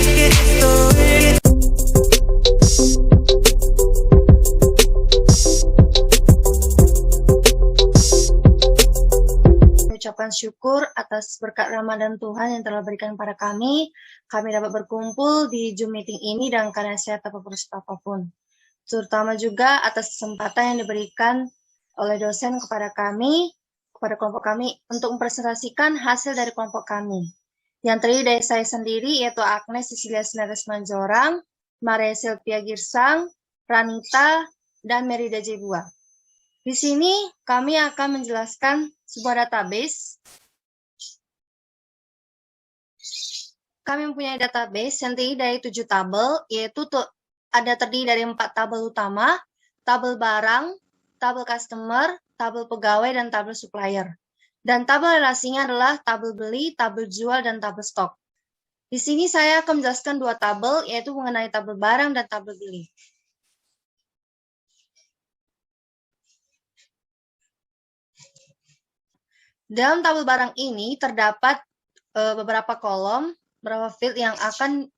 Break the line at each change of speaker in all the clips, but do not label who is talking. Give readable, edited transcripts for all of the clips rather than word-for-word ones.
Ucapkan syukur atas berkat Ramadan Tuhan yang telah berikan pada kami dapat berkumpul di Zoom meeting ini dan karena sehat apapun. Terutama juga atas kesempatan yang diberikan oleh dosen kepada kelompok kami, untuk mempresentasikan hasil dari kelompok kami. Yang terdiri dari saya sendiri, yaitu Agnes Cecilia Sinares Manjorang, Maria Sylvia Girsang, Ranita, dan Merida Jebua. Di sini kami akan menjelaskan sebuah database. Kami mempunyai database yang terdiri dari 7 tabel, yaitu terdiri dari 4 tabel utama, tabel barang, tabel customer, tabel pegawai, dan tabel supplier. Dan tabel relasinya adalah tabel beli, tabel jual, dan tabel stok. Di sini saya akan menjelaskan 2 tabel, yaitu mengenai tabel barang dan tabel beli. Dalam tabel barang ini terdapat beberapa kolom, beberapa field yang akan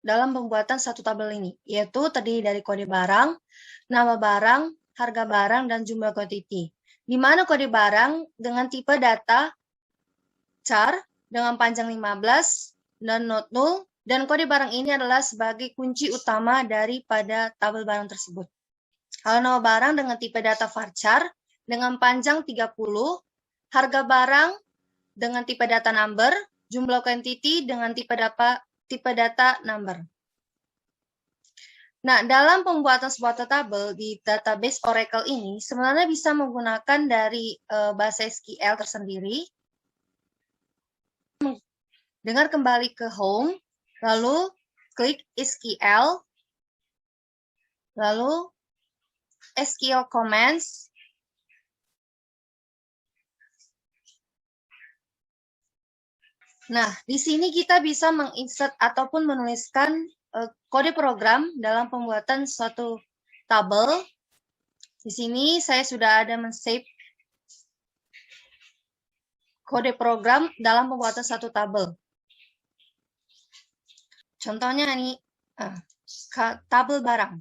dalam pembuatan satu tabel ini, yaitu terdiri dari kode barang, nama barang, harga barang, dan jumlah kuantiti. Di mana kode barang dengan tipe data char dengan panjang 15 dan not null, dan kode barang ini adalah sebagai kunci utama daripada tabel barang tersebut. Kalau nama barang dengan tipe data varchar dengan panjang 30, harga barang dengan tipe data number, jumlah kuantiti dengan tipe data number. Nah, dalam pembuatan sebuah tabel di database Oracle ini, sebenarnya bisa menggunakan dari bahasa SQL tersendiri. Dengan kembali ke Home, lalu klik SQL, lalu SQL Commands, nah, di sini kita bisa menginsert ataupun menuliskan kode program dalam pembuatan suatu tabel. Di sini saya sudah ada men-save kode program dalam pembuatan satu tabel. Contohnya ini tabel barang.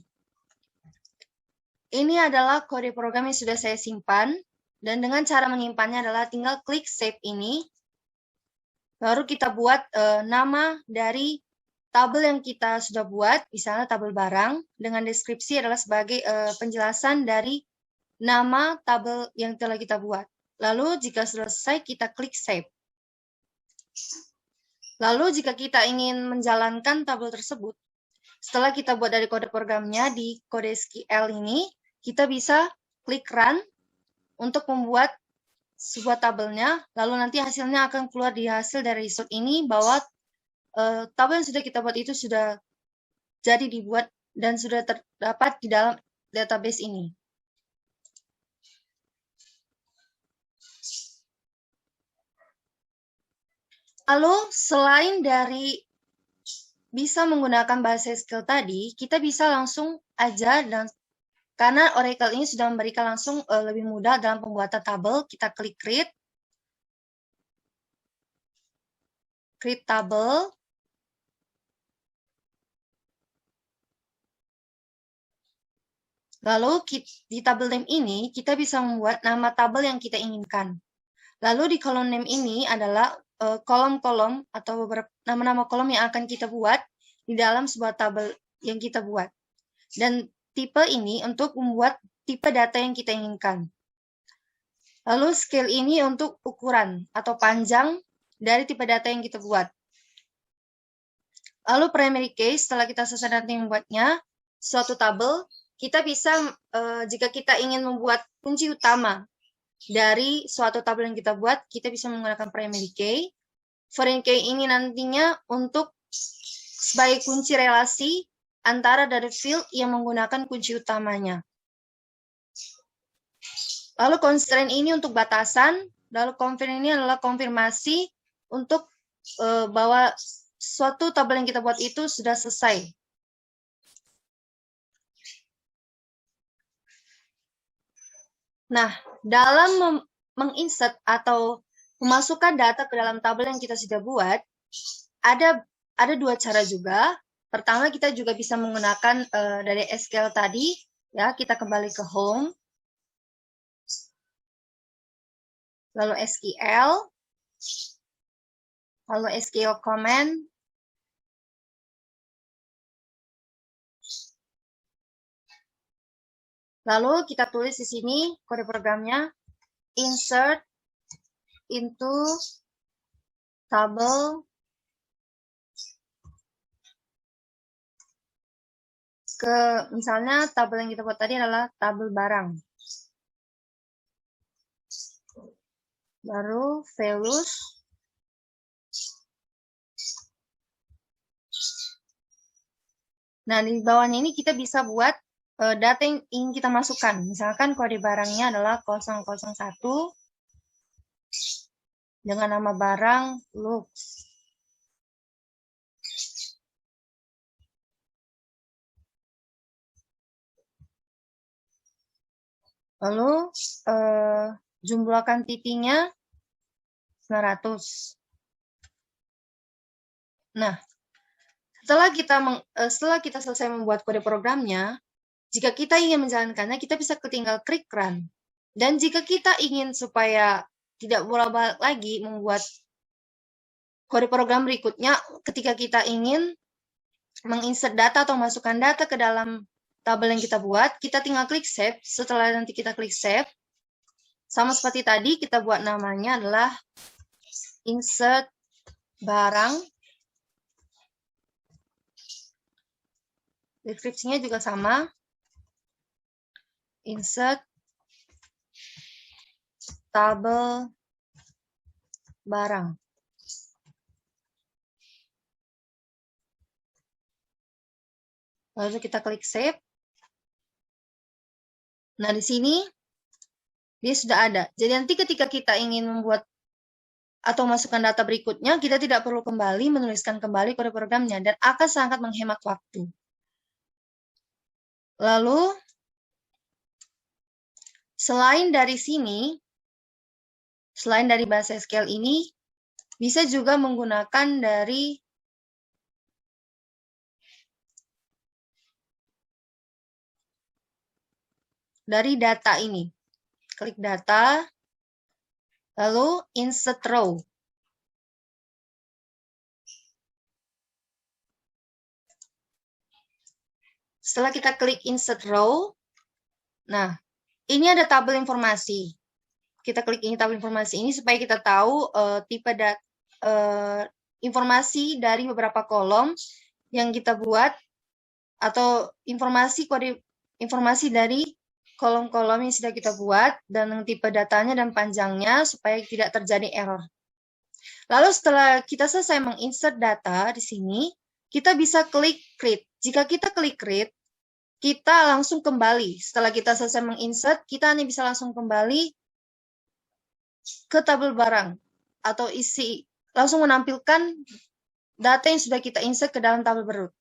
Ini adalah kode program yang sudah saya simpan, dan dengan cara menyimpannya adalah tinggal klik save ini. Baru kita buat nama dari tabel yang kita sudah buat, misalnya tabel barang, dengan deskripsi adalah sebagai penjelasan dari nama tabel yang telah kita buat. Lalu jika sudah selesai, kita klik save. Lalu jika kita ingin menjalankan tabel tersebut, setelah kita buat dari kode programnya di kode SQL ini, kita bisa klik run untuk membuat sebuah tabelnya, lalu nanti hasilnya akan keluar di hasil dari result ini bahwa tabel yang sudah kita buat itu sudah jadi dibuat dan sudah terdapat di dalam database ini. Lalu selain dari bisa menggunakan bahasa SQL tadi, kita bisa langsung aja, dan karena Oracle ini sudah memberikan langsung lebih mudah dalam pembuatan tabel, kita klik create tabel. Lalu di tabel name ini kita bisa membuat nama tabel yang kita inginkan. Lalu di kolom name ini adalah kolom-kolom atau beberapa nama-nama kolom yang akan kita buat di dalam sebuah tabel yang kita buat. Dan tipe ini untuk membuat tipe data yang kita inginkan. Lalu scale ini untuk ukuran atau panjang dari tipe data yang kita buat. Lalu primary key, setelah kita selesai nanti membuatnya, suatu tabel, kita bisa, jika kita ingin membuat kunci utama dari suatu tabel yang kita buat, kita bisa menggunakan primary key. Foreign key ini nantinya untuk sebagai kunci relasi antara dari field yang menggunakan kunci utamanya. Lalu constraint ini untuk batasan, lalu confirm ini adalah konfirmasi untuk bahwa suatu tabel yang kita buat itu sudah selesai. Nah, dalam menginsert atau memasukkan data ke dalam tabel yang kita sudah buat, ada ada dua cara juga. Pertama, kita juga bisa menggunakan dari SQL tadi, ya, kita kembali ke home, lalu SQL, lalu SQL command, lalu kita tulis di sini kode programnya, insert into table misalnya tabel yang kita buat tadi adalah tabel barang. Baru values. Nah, di bawahnya ini kita bisa buat data yang ingin kita masukkan. Misalkan kode barangnya adalah 001 dengan nama barang Lux. Lalu jumlah kuantitinya 900. Nah, setelah kita selesai membuat kode programnya, jika kita ingin menjalankannya, kita bisa tinggal klik run. Dan jika kita ingin supaya tidak bolak-balik lagi membuat kode program berikutnya, ketika kita ingin menginsert data atau masukkan data ke dalam tabel yang kita buat, kita tinggal klik save. Setelah nanti kita klik save, sama seperti tadi, kita buat namanya adalah insert barang. Deskripsinya juga sama. Insert tabel barang. Lalu kita klik save. Nah, di sini dia sudah ada. Jadi nanti ketika kita ingin membuat atau masukkan data berikutnya, kita tidak perlu kembali menuliskan kembali kode programnya dan akan sangat menghemat waktu. Lalu, selain dari sini, selain dari bahasa SQL ini, bisa juga menggunakan dari data ini. Klik data, lalu insert row. Setelah kita klik insert row, nah, ini ada tabel informasi. Kita klik ini tabel informasi ini supaya kita tahu tipe informasi dari beberapa kolom yang kita buat atau informasi dari kolom-kolom yang sudah kita buat dan tipe datanya dan panjangnya supaya tidak terjadi error. Lalu setelah kita selesai menginsert data di sini, kita bisa klik create. Jika kita klik create, kita langsung kembali. Setelah kita selesai menginsert, kita hanya bisa langsung kembali ke tabel barang atau langsung menampilkan data yang sudah kita insert ke dalam tabel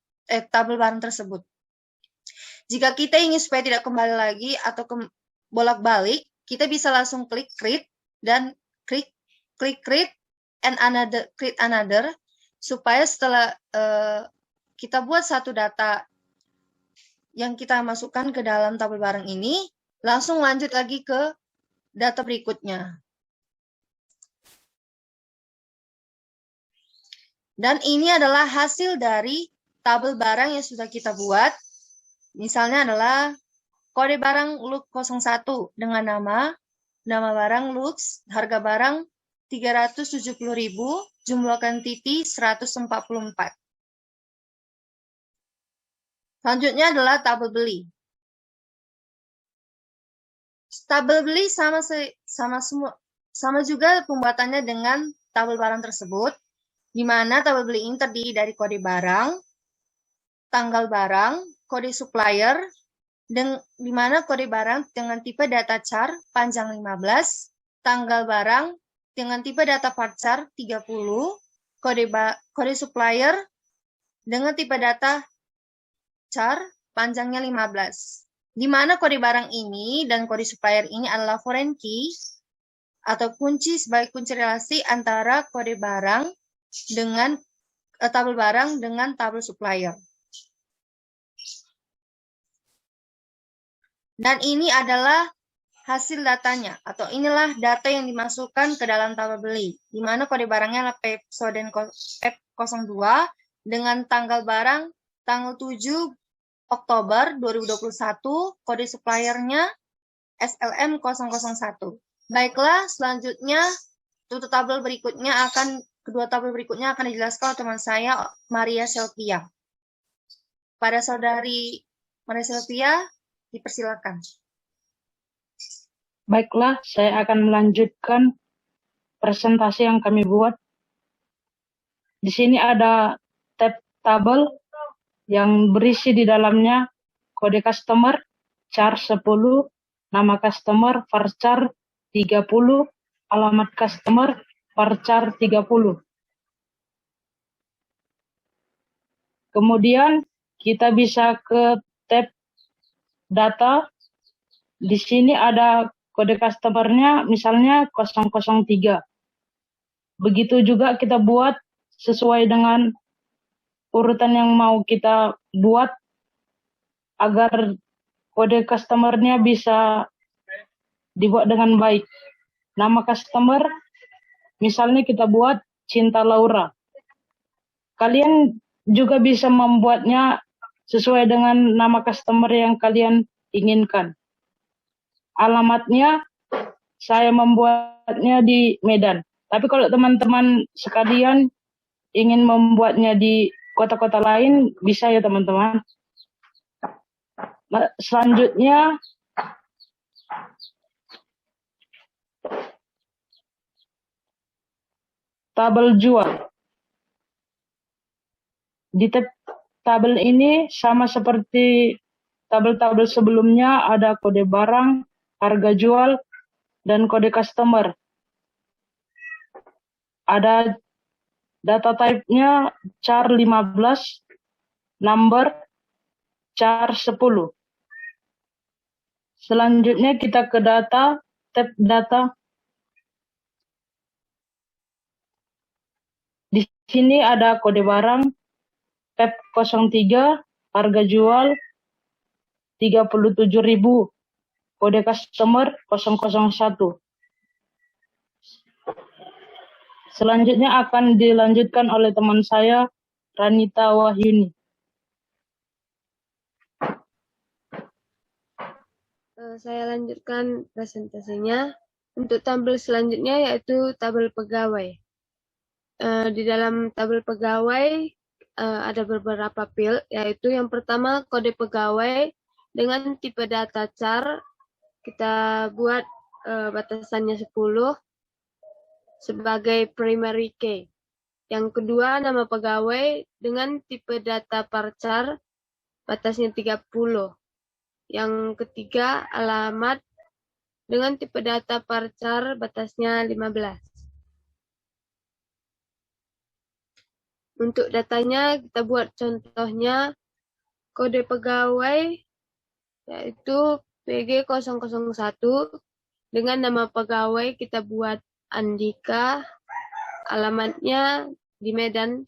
barang tersebut. Jika kita ingin supaya tidak kembali lagi atau bolak-balik, kita bisa langsung klik create dan klik create and create another supaya setelah kita buat satu data yang kita masukkan ke dalam tabel barang ini, langsung lanjut lagi ke data berikutnya. Dan ini adalah hasil dari tabel barang yang sudah kita buat. Misalnya adalah kode barang Lux 01 dengan nama barang Lux, harga barang 370.000, jumlah kuantiti 144. Selanjutnya adalah tabel beli. Tabel beli sama juga pembuatannya dengan tabel barang tersebut, di mana tabel beli ini terdiri dari kode barang, tanggal barang, kode supplier, di mana kode barang dengan tipe data char panjang 15, tanggal barang dengan tipe data varchar 30, kode supplier dengan tipe data char panjangnya 15. Di mana kode barang ini dan kode supplier ini adalah foreign key atau kunci sebagai kunci relasi antara kode barang dengan tabel barang dengan tabel supplier. Dan ini adalah hasil datanya, atau inilah data yang dimasukkan ke dalam tabel beli, di mana kode barangnya adalah PEPSODEN PEP02 dengan tanggal barang tanggal 7 Oktober 2021, kode suppliernya SLM 001. Baiklah, selanjutnya kedua tabel berikutnya akan dijelaskan oleh teman saya, Maria Selvia. Pada saudari Maria Selvia, dipersilakan.
Baiklah, saya akan melanjutkan presentasi yang kami buat. Di sini ada tab tabel yang berisi di dalamnya kode customer, char 10, nama customer, varchar 30, alamat customer, varchar 30. Kemudian kita bisa ke tab data. Di sini ada kode customer-nya misalnya 003. Begitu juga kita buat sesuai dengan urutan yang mau kita buat agar kode customer-nya bisa dibuat dengan baik. Nama customer misalnya kita buat Cinta Laura. Kalian juga bisa membuatnya sesuai dengan nama customer yang kalian inginkan. Alamatnya saya membuatnya di Medan. Tapi kalau teman-teman sekalian ingin membuatnya di kota-kota lain, bisa ya teman-teman. Nah, selanjutnya tabel jual. Di tabel ini sama seperti tabel-tabel sebelumnya, ada kode barang, harga jual, dan kode customer. Ada data type-nya char 15, number char 10. Selanjutnya kita ke data, tab data. Di sini ada kode barang, PEP 03, harga jual 37.000, kode customer 001. Selanjutnya akan dilanjutkan oleh teman saya, Ranita Wahyuni.
Saya lanjutkan presentasinya. Untuk tabel selanjutnya yaitu tabel pegawai. Di dalam tabel pegawai ada beberapa field, yaitu yang pertama kode pegawai dengan tipe data char. Kita buat batasannya 10 sebagai primary key. Yang kedua nama pegawai dengan tipe data varchar, batasnya 30. Yang ketiga alamat dengan tipe data varchar, batasnya 15. Untuk datanya kita buat contohnya kode pegawai yaitu PG001 dengan nama pegawai kita buat Andika, alamatnya di Medan.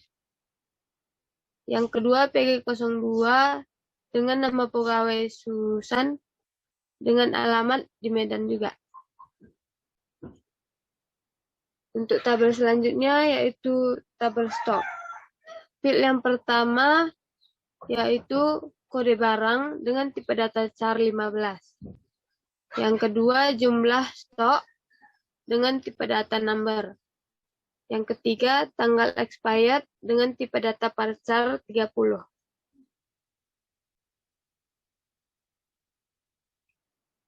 Yang kedua PG02 dengan nama pegawai Susan dengan alamat di Medan juga. Untuk tabel selanjutnya yaitu tabel stok. Field yang pertama yaitu kode barang dengan tipe data char 15. Yang kedua jumlah stok dengan tipe data number. Yang ketiga tanggal expired dengan tipe data varchar 30.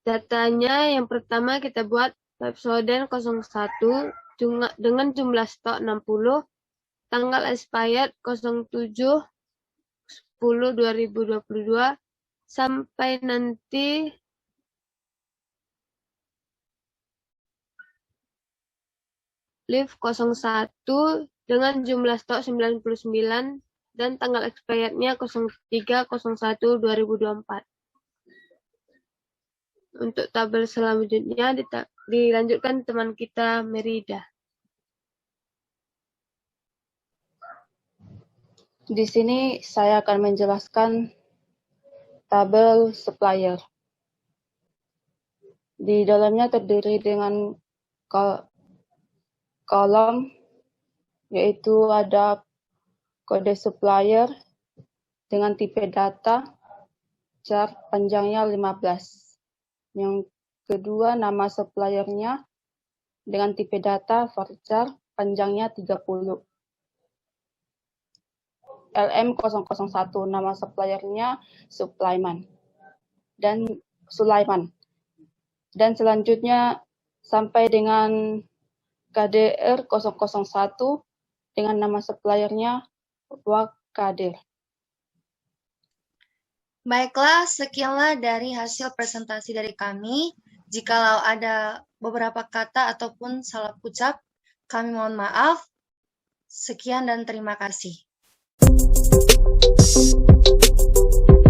Datanya yang pertama kita buat PEPSODEN 01 dengan jumlah stok 60, tanggal expired 07/10/2022 sampai nanti live 01 dengan jumlah stok 99 dan tanggal expirednya 03/01/2024. Untuk tabel selanjutnya dilanjutkan teman kita Merida.
Di sini saya akan menjelaskan tabel supplier. Di dalamnya terdiri dengan kolom, yaitu ada kode supplier dengan tipe data, char panjangnya 15. Yang kedua, nama suppliernya dengan tipe data varchar panjangnya 30. LM001, nama suppliernya Sulaiman. Dan selanjutnya sampai dengan KDR 001 dengan nama suppliernya Wakadir.
Baiklah, sekianlah dari hasil presentasi dari kami. Jikalau ada beberapa kata ataupun salah ucap, kami mohon maaf. Sekian dan terima kasih.